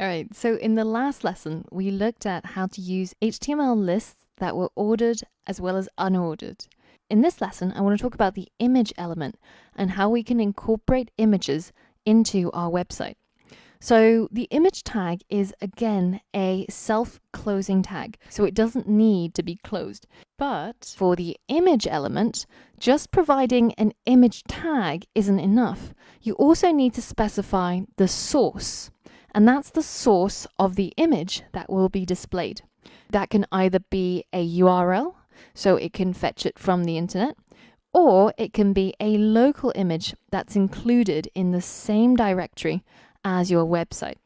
All right, so in the last lesson, we looked at how to use HTML lists that were ordered as well as unordered. In this lesson, I want to talk about the image element and how we can incorporate images into our website. So the image tag is, again, a self-closing tag, so it doesn't need to be closed. But for the image element, just providing an image tag isn't enough. You also need to specify the source, and that's the source of the image that will be displayed. That can either be a URL, so it can fetch it from the internet, or it can be a local image that's included in the same directory as your website.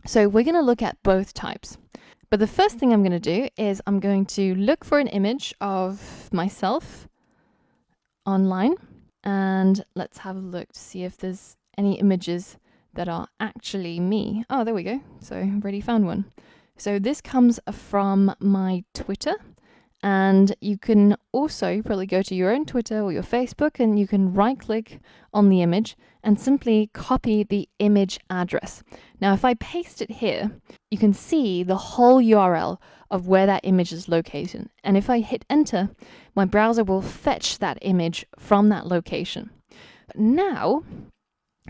So we're going to look at both types. But the first thing I'm going to do is I'm going to look for an image of myself online, and let's have a look to see if there's any images that are actually me. Oh, there we go. So I've already found one. So this comes from my Twitter, and you can also probably go to your own Twitter or your Facebook, and you can right-click on the image and simply copy the image address. Now, if I paste it here, you can see the whole URL of where that image is located. And if I hit enter, my browser will fetch that image from that location. Now,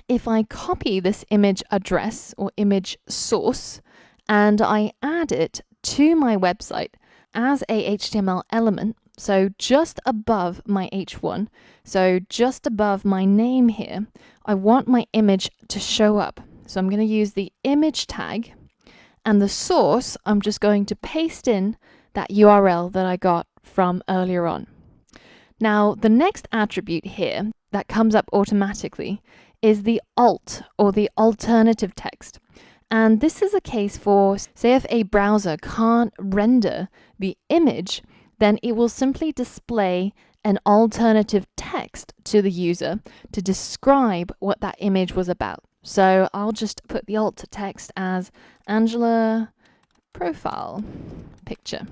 if I copy this image address or image source and I add it to my website as a HTML element, so just above my H1, so just above my name here, I want my image to show up. So I'm going to use the image tag, and the source, I'm just going to paste in that URL that I got from earlier on. Now, the next attribute here that comes up automatically is the alt, or the alternative text. And this is a case for, say, if a browser can't render the image, then it will simply display an alternative text to the user to describe what that image was about. So I'll just put the alt text as Angela profile picture.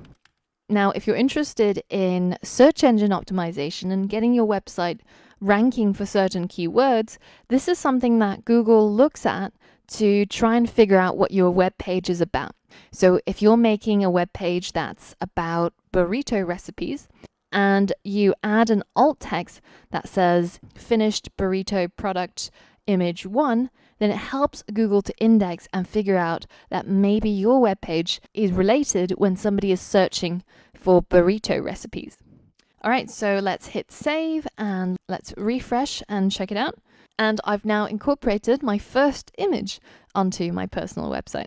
Now, if you're interested in search engine optimization and getting your website ranking for certain keywords, this is something that Google looks at to try and figure out what your web page is about. So if you're making a web page that's about burrito recipes and you add an alt text that says finished burrito product image 1, then it helps Google to index and figure out that maybe your web page is related when somebody is searching for burrito recipes. All right, so let's hit save and let's refresh and check it out. And I've now incorporated my first image onto my personal website.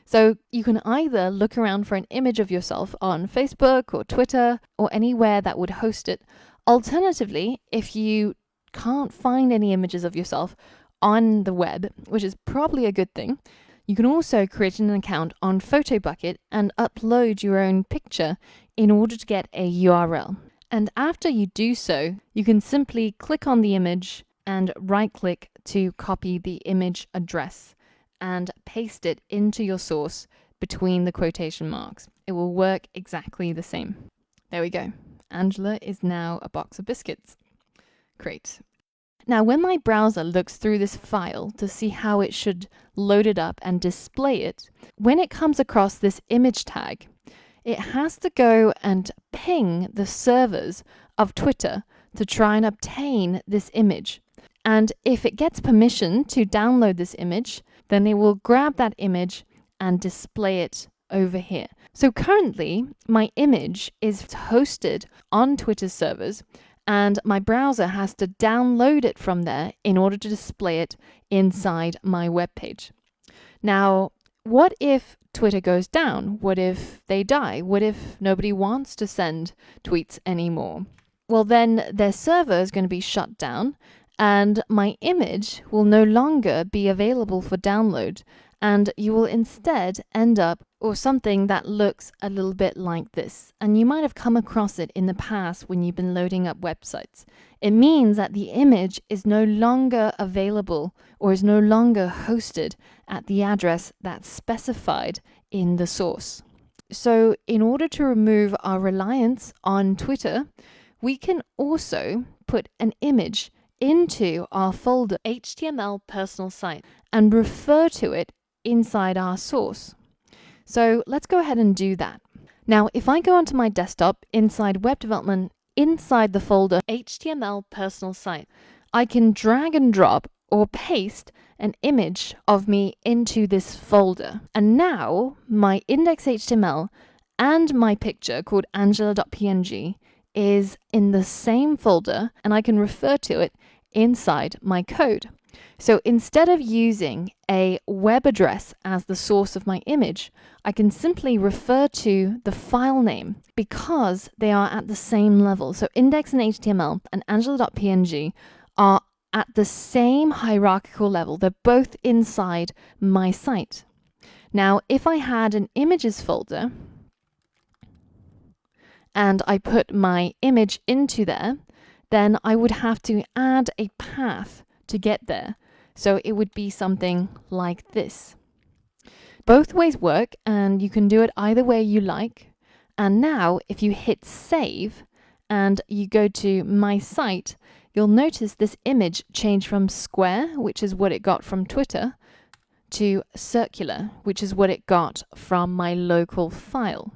So you can either look around for an image of yourself on Facebook or Twitter or anywhere that would host it. Alternatively, if you can't find any images of yourself on the web, which is probably a good thing, you can also create an account on Photobucket and upload your own picture in order to get a URL. And after you do so, you can simply click on the image and right-click to copy the image address and paste it into your source between the quotation marks. It will work exactly the same. There we go. Angela is now a box of biscuits. Great. Now, when my browser looks through this file to see how it should load it up and display it, when it comes across this image tag, it has to go and ping the servers of Twitter to try and obtain this image. And if it gets permission to download this image, then it will grab that image and display it over here. So currently, my image is hosted on Twitter servers, and my browser has to download it from there in order to display it inside my web page. Now, what if Twitter goes down? What if they die? What if nobody wants to send tweets anymore? Well, then their server is going to be shut down, and my image will no longer be available for download, and you will instead end up with something that looks a little bit like this. And you might have come across it in the past when you've been loading up websites. It means that the image is no longer available or is no longer hosted at the address that's specified in the source. So in order to remove our reliance on Twitter, we can also put an image into our folder HTML personal site and refer to it inside our source. So let's go ahead and do that. Now, if I go onto my desktop inside web development, inside the folder HTML personal site, I can drag and drop or paste an image of me into this folder. And now my index.html and my picture called angela.png is in the same folder, and I can refer to it inside my code. So instead of using a web address as the source of my image, I can simply refer to the file name because they are at the same level. So index.html and angela.png are at the same hierarchical level. They're both inside my site. Now, if I had an images folder and I put my image into there, then I would have to add a path to get there. So it would be something like this. Both ways work, and you can do it either way you like. And now if you hit save and you go to my site, you'll notice this image change from square, which is what it got from Twitter, to circular, which is what it got from my local file.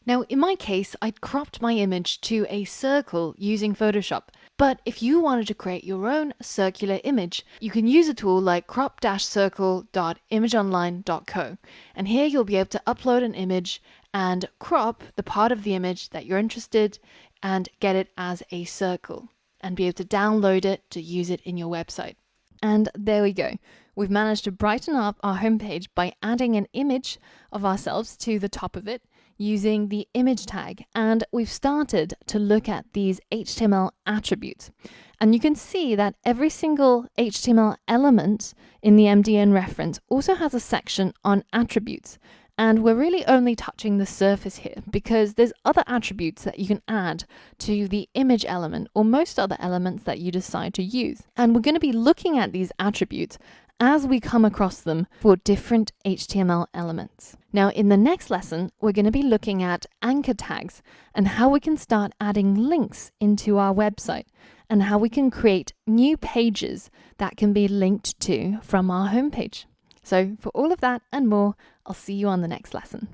Now, in my case, I'd cropped my image to a circle using Photoshop. But if you wanted to create your own circular image, you can use a tool like crop-circle.imageonline.co. And here you'll be able to upload an image and crop the part of the image that you're interested and get it as a circle and be able to download it to use it in your website. And there we go. We've managed to brighten up our homepage by adding an image of ourselves to the top of it using the image tag, and we've started to look at these HTML attributes. And you can see that every single HTML element in the MDN reference also has a section on attributes. And we're really only touching the surface here because there's other attributes that you can add to the image element or most other elements that you decide to use. And we're going to be looking at these attributes as we come across them for different HTML elements. Now, in the next lesson, we're going to be looking at anchor tags and how we can start adding links into our website and how we can create new pages that can be linked to from our homepage. So for all of that and more, I'll see you on the next lesson.